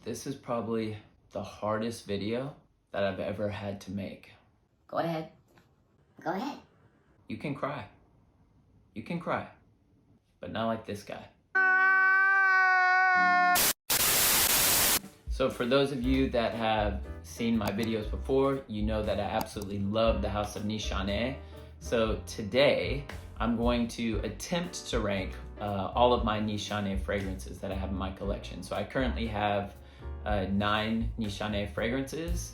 This is probably the hardest video that I've ever had to make. Go ahead. Go ahead. You can cry. You can cry. But not like this guy. So for those of you that have seen my videos before, you know that I absolutely love the house of Nishane. So today, I'm going to attempt to rank all of my Nishane fragrances that I have in my collection. So I currently have 9 Nishane fragrances.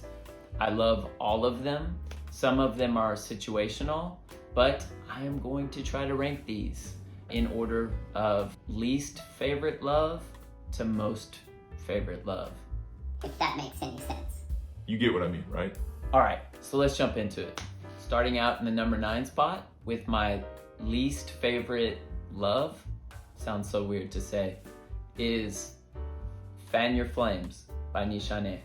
I love all of them. Some of them are situational, but I am going to try to rank these in order of least favorite love to most favorite love. If that makes any sense. You get what I mean, right? All right, so let's jump into it. Starting out in the number 9 spot with my least favorite love, sounds so weird to say, is Fan Your Flames by Nishane.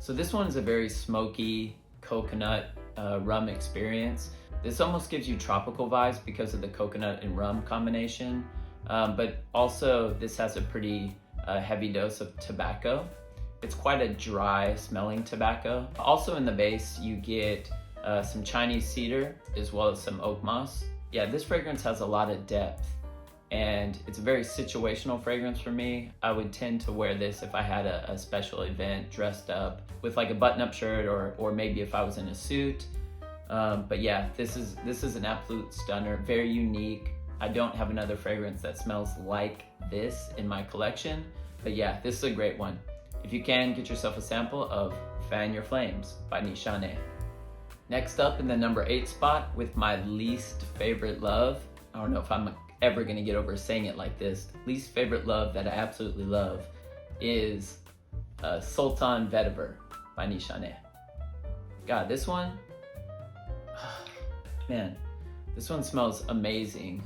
So this one is a very smoky coconut rum experience. This almost gives you tropical vibes because of the coconut and rum combination, but also this has a pretty heavy dose of tobacco. It's quite a dry smelling tobacco. Also in the base, you get some Chinese cedar as well as some oak moss. Yeah, this fragrance has a lot of depth and it's a very situational fragrance for me. I would tend to wear this if I had a special event, dressed up with like a button-up shirt or maybe if I was in a suit. But yeah, this is an absolute stunner, very unique. I don't have another fragrance that smells like this in my collection, but yeah, this is a great one. If you can, get yourself a sample of Fan Your Flames by Nishane. Next up in the number 8 spot with my least favorite love. I don't know if I'm ever gonna get over saying it like this. Least favorite love that I absolutely love is Sultan Bver by Nishane. God, this one, man, this one smells amazing.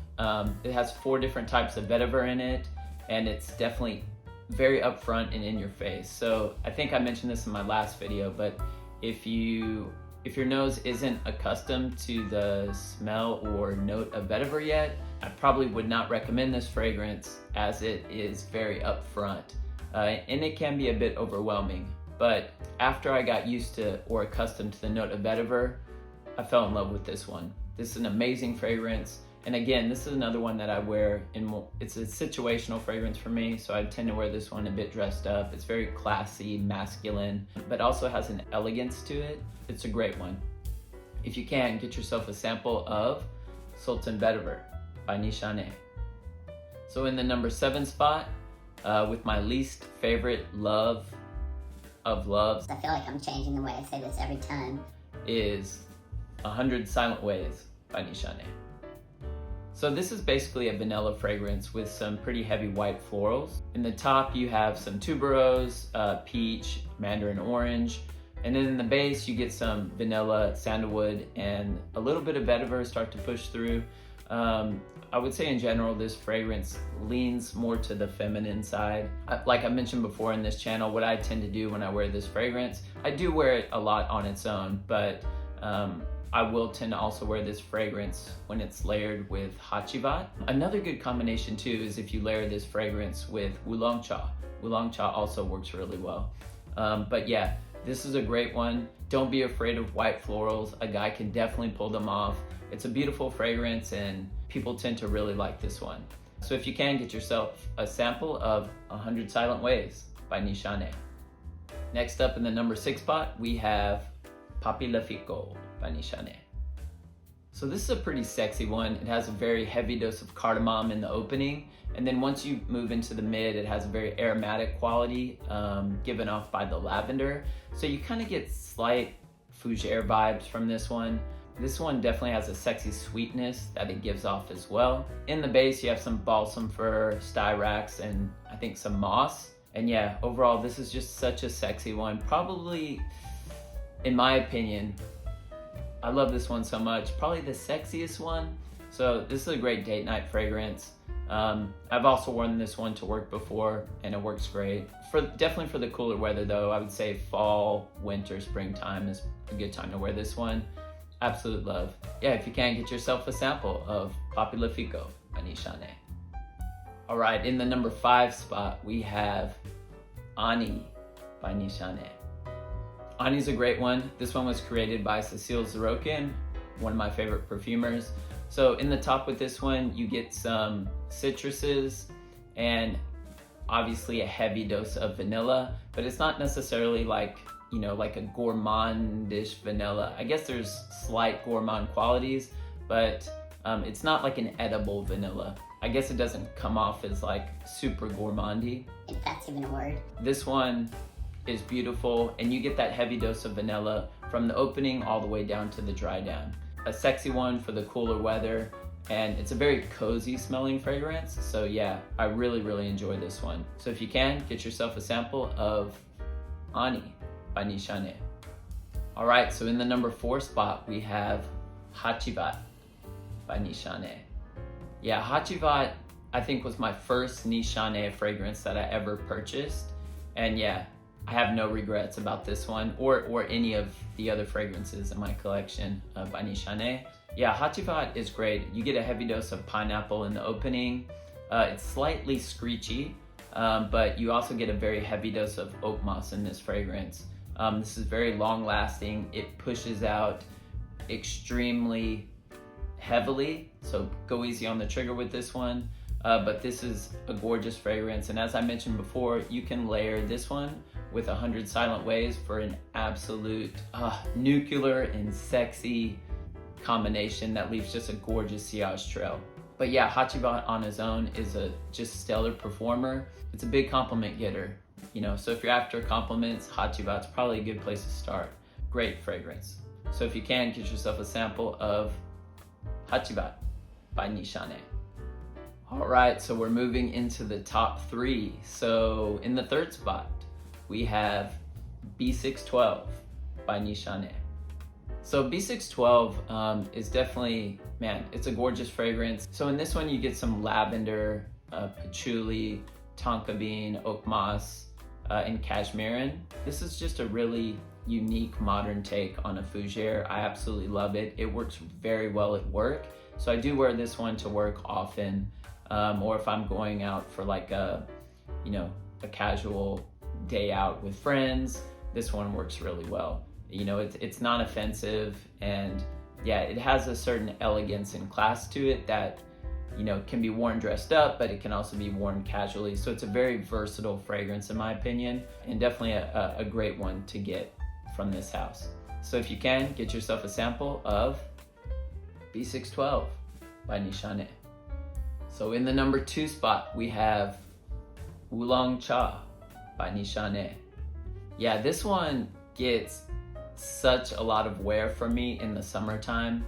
It has 4 different types of vetiver in it, and it's definitely very upfront and in your face. So I think I mentioned this in my last video, but if your nose isn't accustomed to the smell or note of vetiver yet, I probably would not recommend this fragrance as it is very upfront. And it can be a bit overwhelming. But after I got used to or accustomed to the note of vetiver, I fell in love with this one. This is an amazing fragrance. And again, this is another one that I wear it's a situational fragrance for me, so I tend to wear this one a bit dressed up. It's very classy, masculine, but also has an elegance to it. It's a great one. If you can, get yourself a sample of Sultan Bver by Nishane. So in the number 7 spot, with my least favorite love of loves, I feel like I'm changing the way I say this every time, is 100 Silent Ways by Nishane. So this is basically a vanilla fragrance with some pretty heavy white florals. In the top you have some tuberose, peach, mandarin orange, and then in the base you get some vanilla, sandalwood, and a little bit of vetiver start to push through. I would say in general this fragrance leans more to the feminine side. Like I mentioned before in this channel, what I tend to do when I wear this fragrance, I do wear it a lot on its own, but I will tend to also wear this fragrance when it's layered with Hachivat. Another good combination too is if you layer this fragrance with Wulong Cha. Wulong Cha also works really well. But yeah, this is a great one. Don't be afraid of white florals. A guy can definitely pull them off. It's a beautiful fragrance and people tend to really like this one. So if you can, get yourself a sample of 100 Silent Ways by Nishane. Next up in the number 6 spot, we have Papf by Nishane. So this is a pretty sexy one. It has a very heavy dose of cardamom in the opening, and then once you move into the mid, it has a very aromatic quality given off by the lavender. So you kind of get slight fougere vibes from this one. This one definitely has a sexy sweetness that it gives off as well. In the base, you have some balsam fir, styrax, and I think some moss. And yeah, overall, this is just such a sexy one. Probably, in my opinion, I love this one so much. Probably the sexiest one. So this is a great date night fragrance. I've also worn this one to work before and it works great. Definitely for the cooler weather though, I would say fall, winter, springtime is a good time to wear this one. Absolute love. Yeah, if you can, get yourself a sample of Papf by Nishane. All right, in the number 5 spot, we have Ani by Nishane. Ani's a great one. This one was created by Cecile Zarokin, one of my favorite perfumers. So in the top with this one, you get some citruses and obviously a heavy dose of vanilla, but it's not necessarily like, you know, like a gourmandish vanilla. I guess there's slight gourmand qualities, but it's not like an edible vanilla. I guess it doesn't come off as like super gourmandy. If that's even a word. This one is beautiful, and you get that heavy dose of vanilla from the opening all the way down to the dry down. A sexy one for the cooler weather, and it's a very cozy smelling fragrance. So yeah, I really enjoy this one. So if you can, get yourself a sample of Ani by Nishane. All right, so in the number 4 spot, we have Hachivat by Nishane. Yeah, Hachivat, I think, was my first Nishane fragrance that I ever purchased. And yeah, I have no regrets about this one or any of the other fragrances in my collection by Nishane. Yeah, Hachivat is great. You get a heavy dose of pineapple in the opening. It's slightly screechy, but you also get a very heavy dose of oak moss in this fragrance. This is very long lasting. It pushes out extremely heavily, so go easy on the trigger with this one. But this is a gorgeous fragrance, and as I mentioned before, you can layer this one with 100 Silent Ways for an absolute nuclear and sexy combination that leaves just a gorgeous sillage trail. But yeah, Hachivat on his own is a just stellar performer. It's a big compliment getter, you know, so if you're after compliments, Hachivat's probably a good place to start. Great fragrance. So if you can, get yourself a sample of Hachivat by Nishane. All right, so we're moving into the top 3. So in the 3rd spot, we have B612 by Nishane. So B612 is definitely, man, it's a gorgeous fragrance. So in this one, you get some lavender, patchouli, tonka bean, oak moss, and cashmerean. This is just a really unique modern take on a fougere. I absolutely love it. It works very well at work. So I do wear this one to work often, or if I'm going out for like a, you know, a casual day out with friends, this one works really well. You know, it's not offensive, and yeah, it has a certain elegance and class to it that, you know, can be worn dressed up, but it can also be worn casually. So it's a very versatile fragrance in my opinion, and definitely a great one to get from this house. So if you can, get yourself a sample of B612 by Nishane. So in the number 2 spot, we have Wulong Cha by Nishane. Yeah, this one gets such a lot of wear from me in the summertime.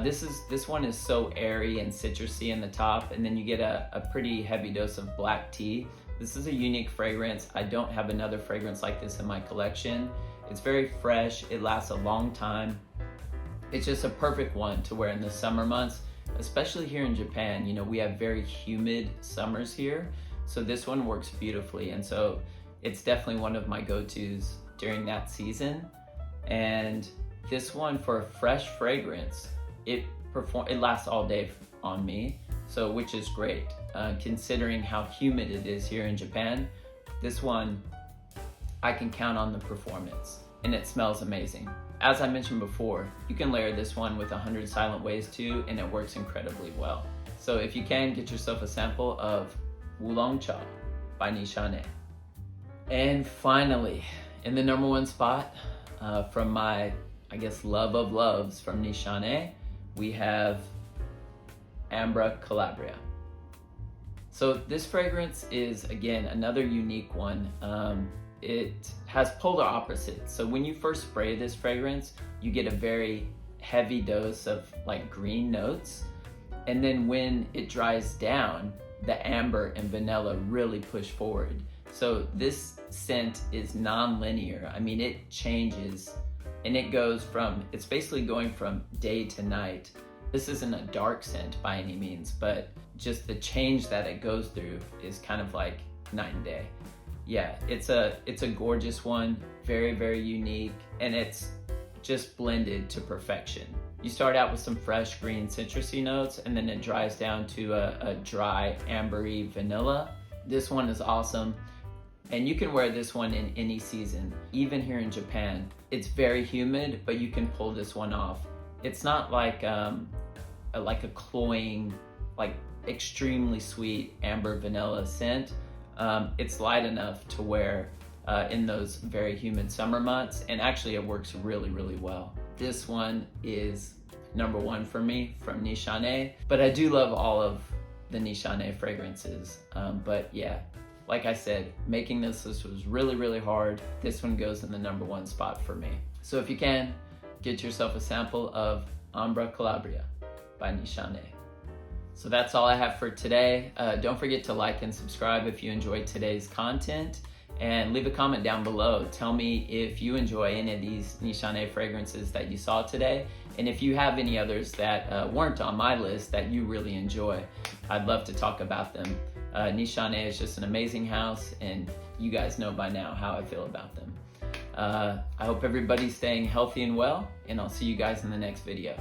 This one is so airy and citrusy in the top, and then you get a pretty heavy dose of black tea. This is a unique fragrance. I don't have another fragrance like this in my collection. It's very fresh, it lasts a long time. It's just a perfect one to wear in the summer months, especially here in Japan. You know, we have very humid summers here, so this one works beautifully, and so it's definitely one of my go-tos during that season. And this one, for a fresh fragrance, it lasts all day on me, so which is great. Considering how humid it is here in Japan, this one, I can count on the performance, and it smells amazing. As I mentioned before, you can layer this one with 100 Silent Ways too, and it works incredibly well. So if you can, get yourself a sample of Wulong Cha by Nishane. And finally, in the number 1 spot, from my, I guess, love of loves from Nishane, we have Ambra Calabria. So this fragrance is, again, another unique one. It has polar opposites. So when you first spray this fragrance, you get a very heavy dose of like green notes. And then when it dries down, the amber and vanilla really push forward. So this scent is non-linear. I mean, it changes, and it goes from, it's basically going from day to night. This isn't a dark scent by any means, but just the change that it goes through is kind of like night and day. Yeah, it's a gorgeous one, very unique, and it's just blended to perfection. You start out with some fresh green citrusy notes, and then it dries down to a dry ambery vanilla. This one is awesome. And you can wear this one in any season. Even here in Japan, it's very humid, but you can pull this one off. It's not like a cloying, like extremely sweet amber vanilla scent. It's light enough to wear in those very humid summer months, and actually it works really, really well. This one is number one for me from Nishane, but I do love all of the Nishane fragrances. But yeah, like I said, making this was really, really hard. This one goes in the number one spot for me. So if you can, get yourself a sample of Ambra Calabria by Nishane. So that's all I have for today. Don't forget to like and subscribe if you enjoyed today's content, and leave a comment down below. Tell me if you enjoy any of these Nishane fragrances that you saw today, and if you have any others that weren't on my list that you really enjoy. I'd love to talk about them. Nishane is just an amazing house, and you guys know by now how I feel about them. I hope everybody's staying healthy and well, and I'll see you guys in the next video.